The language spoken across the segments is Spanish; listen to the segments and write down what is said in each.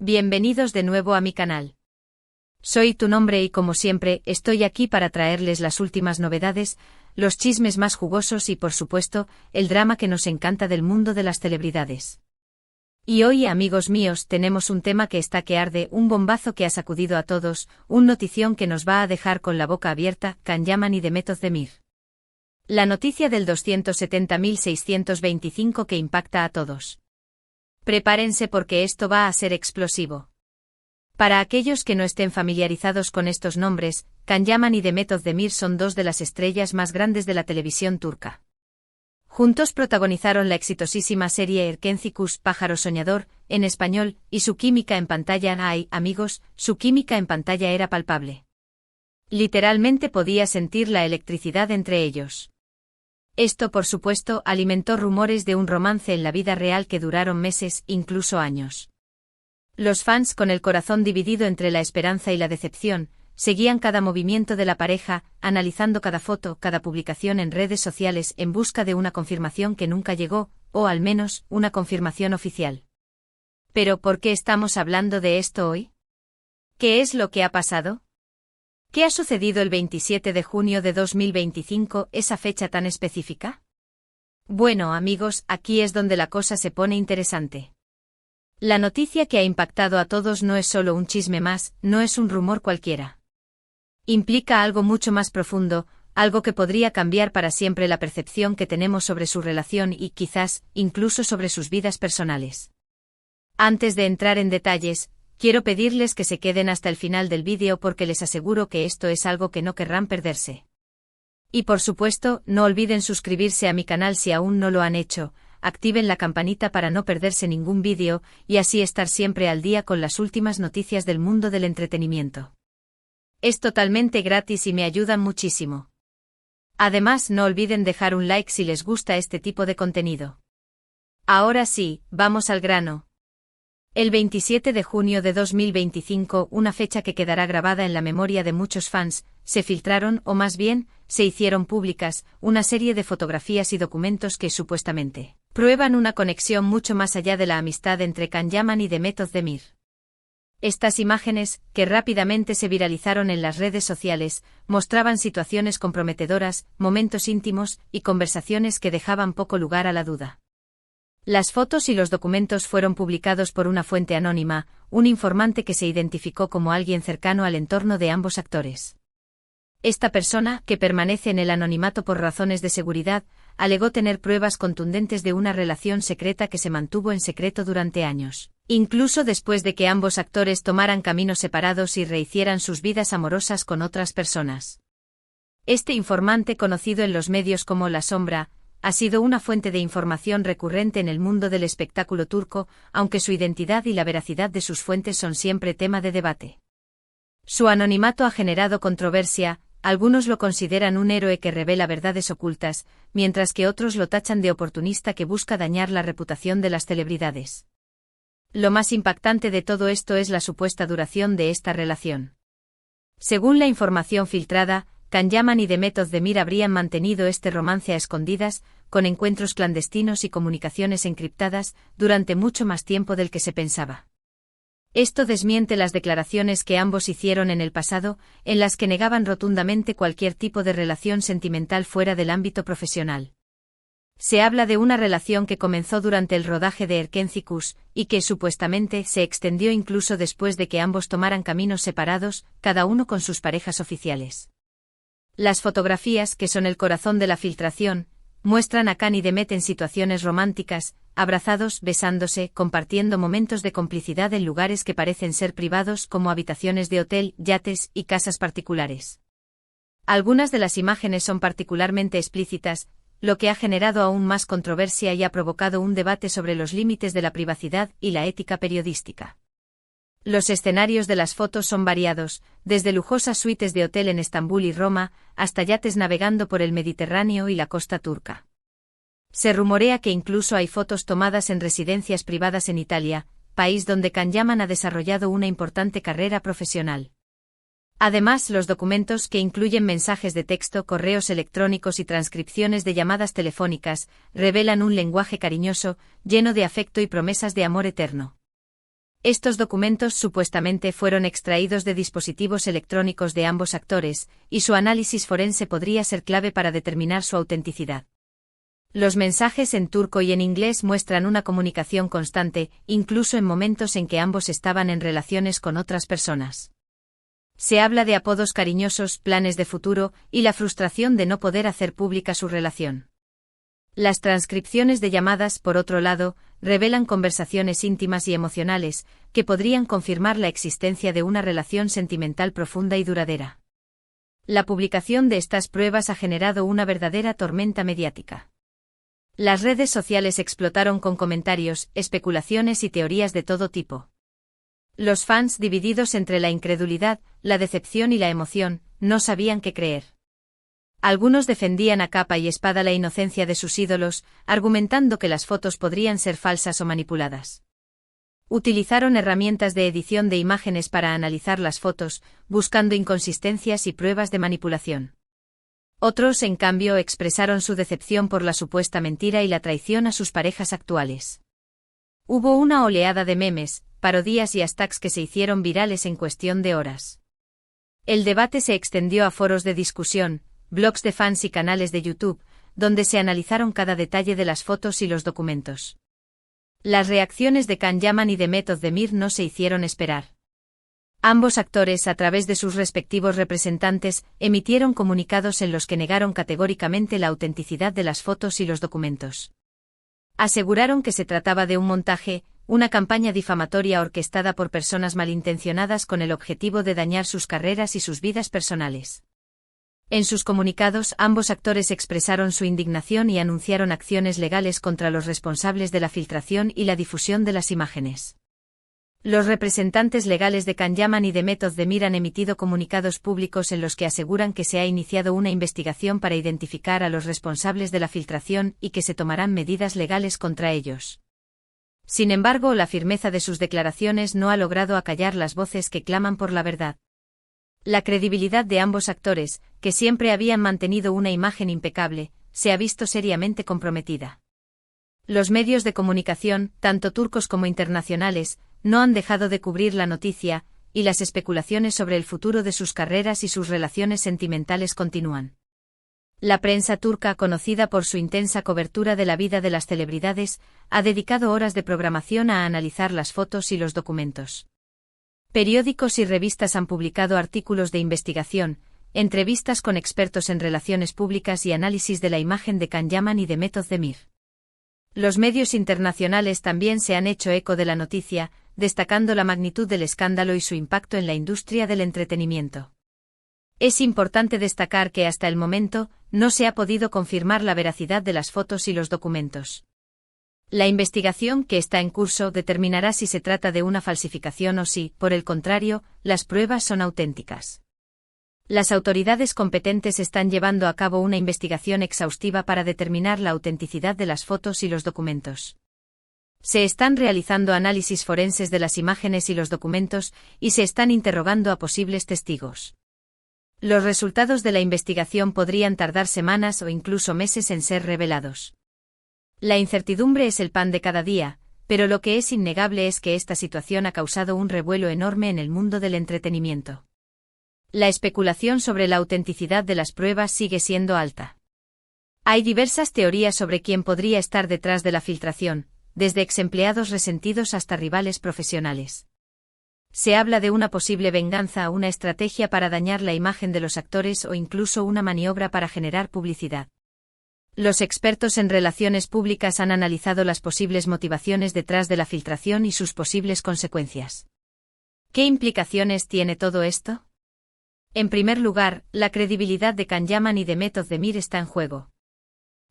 Bienvenidos de nuevo a mi canal. Soy tu nombre y como siempre, estoy aquí para traerles las últimas novedades, los chismes más jugosos y por supuesto, el drama que nos encanta del mundo de las celebridades. Y hoy, amigos míos, tenemos un tema que está que arde, un bombazo que ha sacudido a todos, un notición que nos va a dejar con la boca abierta, Can Yaman y Demet Özdemir. La noticia del 270.625 que impacta a todos. Prepárense porque esto va a ser explosivo. Para aquellos que no estén familiarizados con estos nombres, Can Yaman y Demet Özdemir son dos de las estrellas más grandes de la televisión turca. Juntos protagonizaron la exitosísima serie Erkenci Kuş, Pájaro Soñador, en español, y su química en pantalla, amigos, su química en pantalla era palpable. Literalmente podía sentir la electricidad entre ellos. Esto, por supuesto, alimentó rumores de un romance en la vida real que duraron meses, incluso años. Los fans, con el corazón dividido entre la esperanza y la decepción, seguían cada movimiento de la pareja, analizando cada foto, cada publicación en redes sociales en busca de una confirmación que nunca llegó, o al menos, una confirmación oficial. Pero ¿por qué estamos hablando de esto hoy? ¿Qué es lo que ha pasado? ¿Qué ha sucedido el 27 de junio de 2025, esa fecha tan específica? Bueno, amigos, aquí es donde la cosa se pone interesante. La noticia que ha impactado a todos no es solo un chisme más, no es un rumor cualquiera. Implica algo mucho más profundo, algo que podría cambiar para siempre la percepción que tenemos sobre su relación y quizás, incluso sobre sus vidas personales. Antes de entrar en detalles, quiero pedirles que se queden hasta el final del vídeo porque les aseguro que esto es algo que no querrán perderse. Y por supuesto, no olviden suscribirse a mi canal si aún no lo han hecho, activen la campanita para no perderse ningún vídeo y así estar siempre al día con las últimas noticias del mundo del entretenimiento. Es totalmente gratis y me ayudan muchísimo. Además, no olviden dejar un like si les gusta este tipo de contenido. Ahora sí, vamos al grano. El 27 de junio de 2025, una fecha que quedará grabada en la memoria de muchos fans, se filtraron, o más bien, se hicieron públicas, una serie de fotografías y documentos que supuestamente prueban una conexión mucho más allá de la amistad entre Can Yaman y Demet Özdemir. Estas imágenes, que rápidamente se viralizaron en las redes sociales, mostraban situaciones comprometedoras, momentos íntimos y conversaciones que dejaban poco lugar a la duda. Las fotos y los documentos fueron publicados por una fuente anónima, un informante que se identificó como alguien cercano al entorno de ambos actores. Esta persona, que permanece en el anonimato por razones de seguridad, alegó tener pruebas contundentes de una relación secreta que se mantuvo en secreto durante años, incluso después de que ambos actores tomaran caminos separados y rehicieran sus vidas amorosas con otras personas. Este informante, conocido en los medios como La Sombra, ha sido una fuente de información recurrente en el mundo del espectáculo turco, aunque su identidad y la veracidad de sus fuentes son siempre tema de debate. Su anonimato ha generado controversia, algunos lo consideran un héroe que revela verdades ocultas, mientras que otros lo tachan de oportunista que busca dañar la reputación de las celebridades. Lo más impactante de todo esto es la supuesta duración de esta relación. Según la información filtrada, Can Yaman y Demet Özdemir habrían mantenido este romance a escondidas, con encuentros clandestinos y comunicaciones encriptadas, durante mucho más tiempo del que se pensaba. Esto desmiente las declaraciones que ambos hicieron en el pasado, en las que negaban rotundamente cualquier tipo de relación sentimental fuera del ámbito profesional. Se habla de una relación que comenzó durante el rodaje de Erkenci Kuş, y que supuestamente se extendió incluso después de que ambos tomaran caminos separados, cada uno con sus parejas oficiales. Las fotografías, que son el corazón de la filtración, muestran a Can y Demet en situaciones románticas, abrazados, besándose, compartiendo momentos de complicidad en lugares que parecen ser privados como habitaciones de hotel, yates y casas particulares. Algunas de las imágenes son particularmente explícitas, lo que ha generado aún más controversia y ha provocado un debate sobre los límites de la privacidad y la ética periodística. Los escenarios de las fotos son variados, desde lujosas suites de hotel en Estambul y Roma, hasta yates navegando por el Mediterráneo y la costa turca. Se rumorea que incluso hay fotos tomadas en residencias privadas en Italia, país donde Can Yaman ha desarrollado una importante carrera profesional. Además, los documentos, que incluyen mensajes de texto, correos electrónicos y transcripciones de llamadas telefónicas, revelan un lenguaje cariñoso, lleno de afecto y promesas de amor eterno. Estos documentos supuestamente fueron extraídos de dispositivos electrónicos de ambos actores, y su análisis forense podría ser clave para determinar su autenticidad. Los mensajes en turco y en inglés muestran una comunicación constante, incluso en momentos en que ambos estaban en relaciones con otras personas. Se habla de apodos cariñosos, planes de futuro, y la frustración de no poder hacer pública su relación. Las transcripciones de llamadas, por otro lado, revelan conversaciones íntimas y emocionales, que podrían confirmar la existencia de una relación sentimental profunda y duradera. La publicación de estas pruebas ha generado una verdadera tormenta mediática. Las redes sociales explotaron con comentarios, especulaciones y teorías de todo tipo. Los fans, divididos entre la incredulidad, la decepción y la emoción, no sabían qué creer. Algunos defendían a capa y espada la inocencia de sus ídolos, argumentando que las fotos podrían ser falsas o manipuladas. Utilizaron herramientas de edición de imágenes para analizar las fotos, buscando inconsistencias y pruebas de manipulación. Otros, en cambio, expresaron su decepción por la supuesta mentira y la traición a sus parejas actuales. Hubo una oleada de memes, parodias y hashtags que se hicieron virales en cuestión de horas. El debate se extendió a foros de discusión, blogs de fans y canales de YouTube, donde se analizaron cada detalle de las fotos y los documentos. Las reacciones de Can Yaman y de Mehmet Özdemir no se hicieron esperar. Ambos actores, a través de sus respectivos representantes, emitieron comunicados en los que negaron categóricamente la autenticidad de las fotos y los documentos. Aseguraron que se trataba de un montaje, una campaña difamatoria orquestada por personas malintencionadas con el objetivo de dañar sus carreras y sus vidas personales. En sus comunicados, ambos actores expresaron su indignación y anunciaron acciones legales contra los responsables de la filtración y la difusión de las imágenes. Los representantes legales de Can Yaman y de Mehmet Özdemir han emitido comunicados públicos en los que aseguran que se ha iniciado una investigación para identificar a los responsables de la filtración y que se tomarán medidas legales contra ellos. Sin embargo, la firmeza de sus declaraciones no ha logrado acallar las voces que claman por la verdad. La credibilidad de ambos actores, que siempre habían mantenido una imagen impecable, se ha visto seriamente comprometida. Los medios de comunicación, tanto turcos como internacionales, no han dejado de cubrir la noticia, y las especulaciones sobre el futuro de sus carreras y sus relaciones sentimentales continúan. La prensa turca, conocida por su intensa cobertura de la vida de las celebridades, ha dedicado horas de programación a analizar las fotos y los documentos. Periódicos y revistas han publicado artículos de investigación, entrevistas con expertos en relaciones públicas y análisis de la imagen de Can Yaman y de Mehmet Özdemir. Los medios internacionales también se han hecho eco de la noticia, destacando la magnitud del escándalo y su impacto en la industria del entretenimiento. Es importante destacar que hasta el momento, no se ha podido confirmar la veracidad de las fotos y los documentos. La investigación que está en curso determinará si se trata de una falsificación o si, por el contrario, las pruebas son auténticas. Las autoridades competentes están llevando a cabo una investigación exhaustiva para determinar la autenticidad de las fotos y los documentos. Se están realizando análisis forenses de las imágenes y los documentos, y se están interrogando a posibles testigos. Los resultados de la investigación podrían tardar semanas o incluso meses en ser revelados. La incertidumbre es el pan de cada día, pero lo que es innegable es que esta situación ha causado un revuelo enorme en el mundo del entretenimiento. La especulación sobre la autenticidad de las pruebas sigue siendo alta. Hay diversas teorías sobre quién podría estar detrás de la filtración, desde exempleados resentidos hasta rivales profesionales. Se habla de una posible venganza, una estrategia para dañar la imagen de los actores o incluso una maniobra para generar publicidad. Los expertos en relaciones públicas han analizado las posibles motivaciones detrás de la filtración y sus posibles consecuencias. ¿Qué implicaciones tiene todo esto? En primer lugar, la credibilidad de Can Yaman y de Mehmet Özdemir está en juego.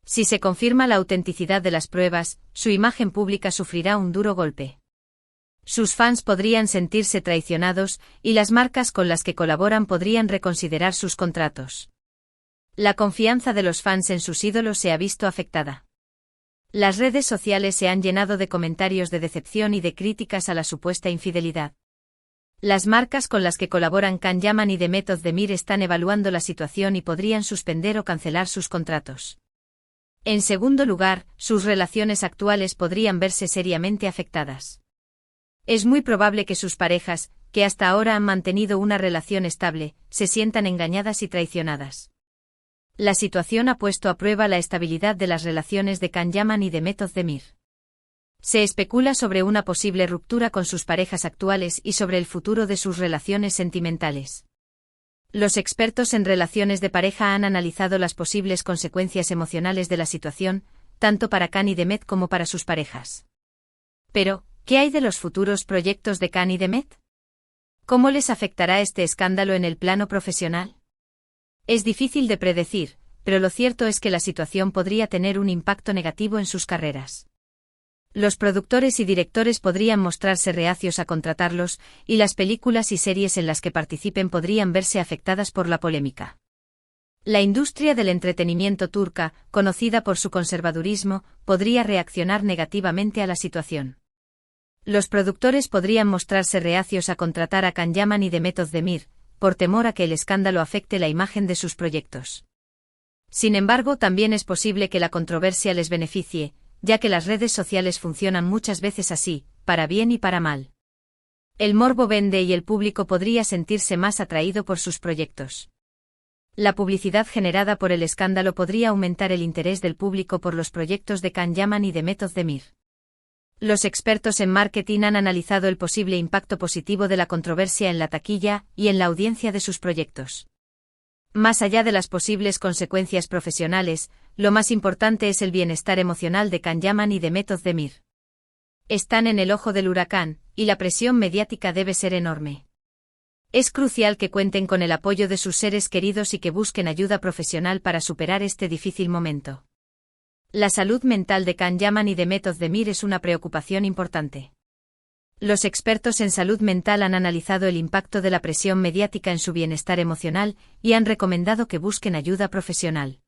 Si se confirma la autenticidad de las pruebas, su imagen pública sufrirá un duro golpe. Sus fans podrían sentirse traicionados, y las marcas con las que colaboran podrían reconsiderar sus contratos. La confianza de los fans en sus ídolos se ha visto afectada. Las redes sociales se han llenado de comentarios de decepción y de críticas a la supuesta infidelidad. Las marcas con las que colaboran Can Yaman y de Mehmet Özdemir están evaluando la situación y podrían suspender o cancelar sus contratos. En segundo lugar, sus relaciones actuales podrían verse seriamente afectadas. Es muy probable que sus parejas, que hasta ahora han mantenido una relación estable, se sientan engañadas y traicionadas. La situación ha puesto a prueba la estabilidad de las relaciones de Can Yaman y de Method Demir. Se especula sobre una posible ruptura con sus parejas actuales y sobre el futuro de sus relaciones sentimentales. Los expertos en relaciones de pareja han analizado las posibles consecuencias emocionales de la situación, tanto para Can y Demet como para sus parejas. Pero, ¿qué hay de los futuros proyectos de Can y Demet? ¿Cómo les afectará este escándalo en el plano profesional? Es difícil de predecir, pero lo cierto es que la situación podría tener un impacto negativo en sus carreras. Los productores y directores podrían mostrarse reacios a contratarlos, y las películas y series en las que participen podrían verse afectadas por la polémica. La industria del entretenimiento turca, conocida por su conservadurismo, podría reaccionar negativamente a la situación. Los productores podrían mostrarse reacios a contratar a Can Yaman y Demet Özdemir, por temor a que el escándalo afecte la imagen de sus proyectos. Sin embargo, también es posible que la controversia les beneficie, ya que las redes sociales funcionan muchas veces así, para bien y para mal. El morbo vende y el público podría sentirse más atraído por sus proyectos. La publicidad generada por el escándalo podría aumentar el interés del público por los proyectos de Can Yaman y Demet Özdemir. Los expertos en marketing han analizado el posible impacto positivo de la controversia en la taquilla y en la audiencia de sus proyectos. Más allá de las posibles consecuencias profesionales, lo más importante es el bienestar emocional de Can Yaman y Demet Özdemir. Están en el ojo del huracán, y la presión mediática debe ser enorme. Es crucial que cuenten con el apoyo de sus seres queridos y que busquen ayuda profesional para superar este difícil momento. La salud mental de Can Yaman y Demet Özdemir es una preocupación importante. Los expertos en salud mental han analizado el impacto de la presión mediática en su bienestar emocional y han recomendado que busquen ayuda profesional.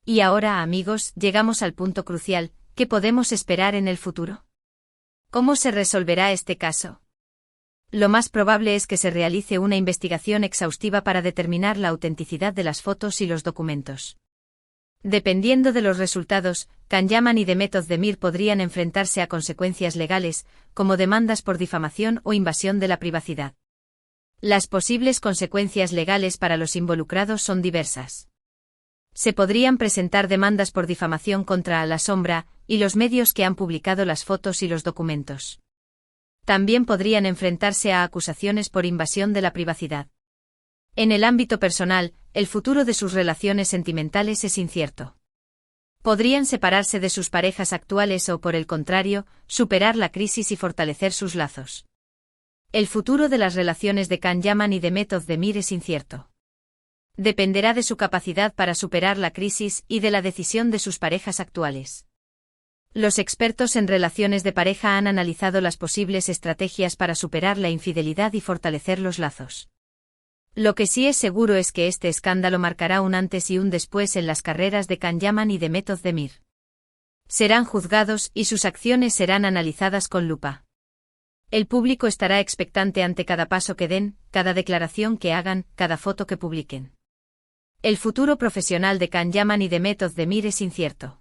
Y ahora, amigos, llegamos al punto crucial: ¿qué podemos esperar en el futuro? ¿Cómo se resolverá este caso? Lo más probable es que se realice una investigación exhaustiva para determinar la autenticidad de las fotos y los documentos. Dependiendo de los resultados, Can Yaman y Demet Özdemir podrían enfrentarse a consecuencias legales, como demandas por difamación o invasión de la privacidad. Las posibles consecuencias legales para los involucrados son diversas. Se podrían presentar demandas por difamación contra A La Sombra y los medios que han publicado las fotos y los documentos. También podrían enfrentarse a acusaciones por invasión de la privacidad. En el ámbito personal, el futuro de sus relaciones sentimentales es incierto. Podrían separarse de sus parejas actuales o, por el contrario, superar la crisis y fortalecer sus lazos. El futuro de las relaciones de Can Yaman y Demet Özdemir es incierto. Dependerá de su capacidad para superar la crisis y de la decisión de sus parejas actuales. Los expertos en relaciones de pareja han analizado las posibles estrategias para superar la infidelidad y fortalecer los lazos. Lo que sí es seguro es que este escándalo marcará un antes y un después en las carreras de Can Yaman y Demet Özdemir. Serán juzgados y sus acciones serán analizadas con lupa. El público estará expectante ante cada paso que den, cada declaración que hagan, cada foto que publiquen. El futuro profesional de Can Yaman y Demet Özdemir es incierto.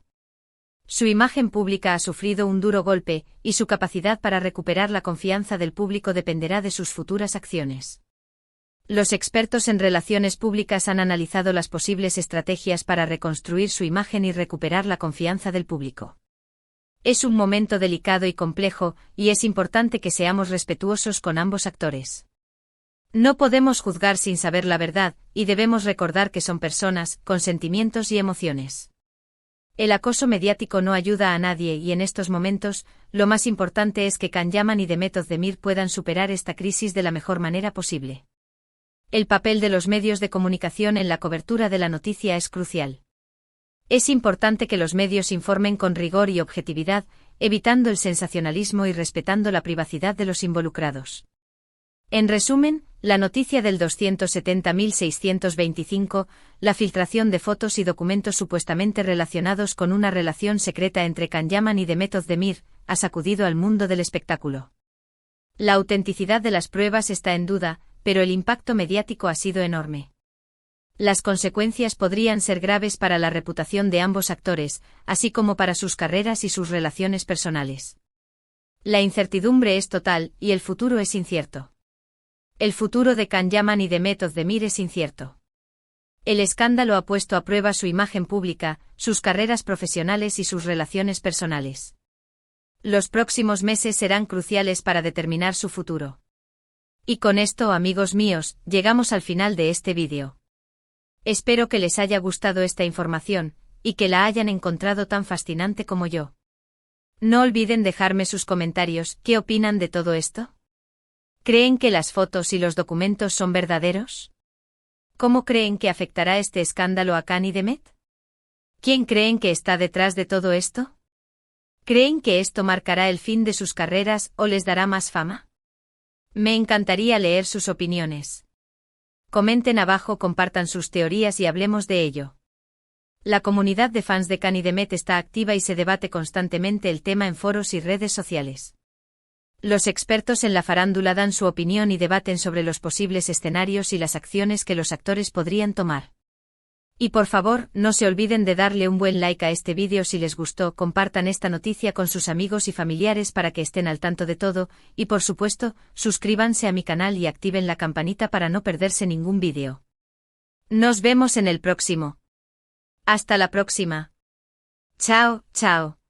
Su imagen pública ha sufrido un duro golpe, y su capacidad para recuperar la confianza del público dependerá de sus futuras acciones. Los expertos en relaciones públicas han analizado las posibles estrategias para reconstruir su imagen y recuperar la confianza del público. Es un momento delicado y complejo, y es importante que seamos respetuosos con ambos actores. No podemos juzgar sin saber la verdad, y debemos recordar que son personas, con sentimientos y emociones. El acoso mediático no ayuda a nadie y en estos momentos, lo más importante es que Can Yaman y Demet Özdemir puedan superar esta crisis de la mejor manera posible. El papel de los medios de comunicación en la cobertura de la noticia es crucial. Es importante que los medios informen con rigor y objetividad, evitando el sensacionalismo y respetando la privacidad de los involucrados. En resumen, la noticia del 270.625, la filtración de fotos y documentos supuestamente relacionados con una relación secreta entre Can Yaman y Demet Özdemir, ha sacudido al mundo del espectáculo. La autenticidad de las pruebas está en duda, pero el impacto mediático ha sido enorme. Las consecuencias podrían ser graves para la reputación de ambos actores, así como para sus carreras y sus relaciones personales. La incertidumbre es total, y el futuro es incierto. El futuro de Can Yaman y de Meth Özdemir es incierto. El escándalo ha puesto a prueba su imagen pública, sus carreras profesionales y sus relaciones personales. Los próximos meses serán cruciales para determinar su futuro. Y con esto, amigos míos, llegamos al final de este vídeo. Espero que les haya gustado esta información, y que la hayan encontrado tan fascinante como yo. No olviden dejarme sus comentarios. ¿Qué opinan de todo esto? ¿Creen que las fotos y los documentos son verdaderos? ¿Cómo creen que afectará este escándalo a Can y Meth? ¿Quién creen que está detrás de todo esto? ¿Creen que esto marcará el fin de sus carreras o les dará más fama? Me encantaría leer sus opiniones. Comenten abajo, compartan sus teorías y hablemos de ello. La comunidad de fans de Can y Meth está activa y se debate constantemente el tema en foros y redes sociales. Los expertos en la farándula dan su opinión y debaten sobre los posibles escenarios y las acciones que los actores podrían tomar. Y por favor, no se olviden de darle un buen like a este vídeo si les gustó, compartan esta noticia con sus amigos y familiares para que estén al tanto de todo, y por supuesto, suscríbanse a mi canal y activen la campanita para no perderse ningún vídeo. Nos vemos en el próximo. Hasta la próxima. Chao, chao.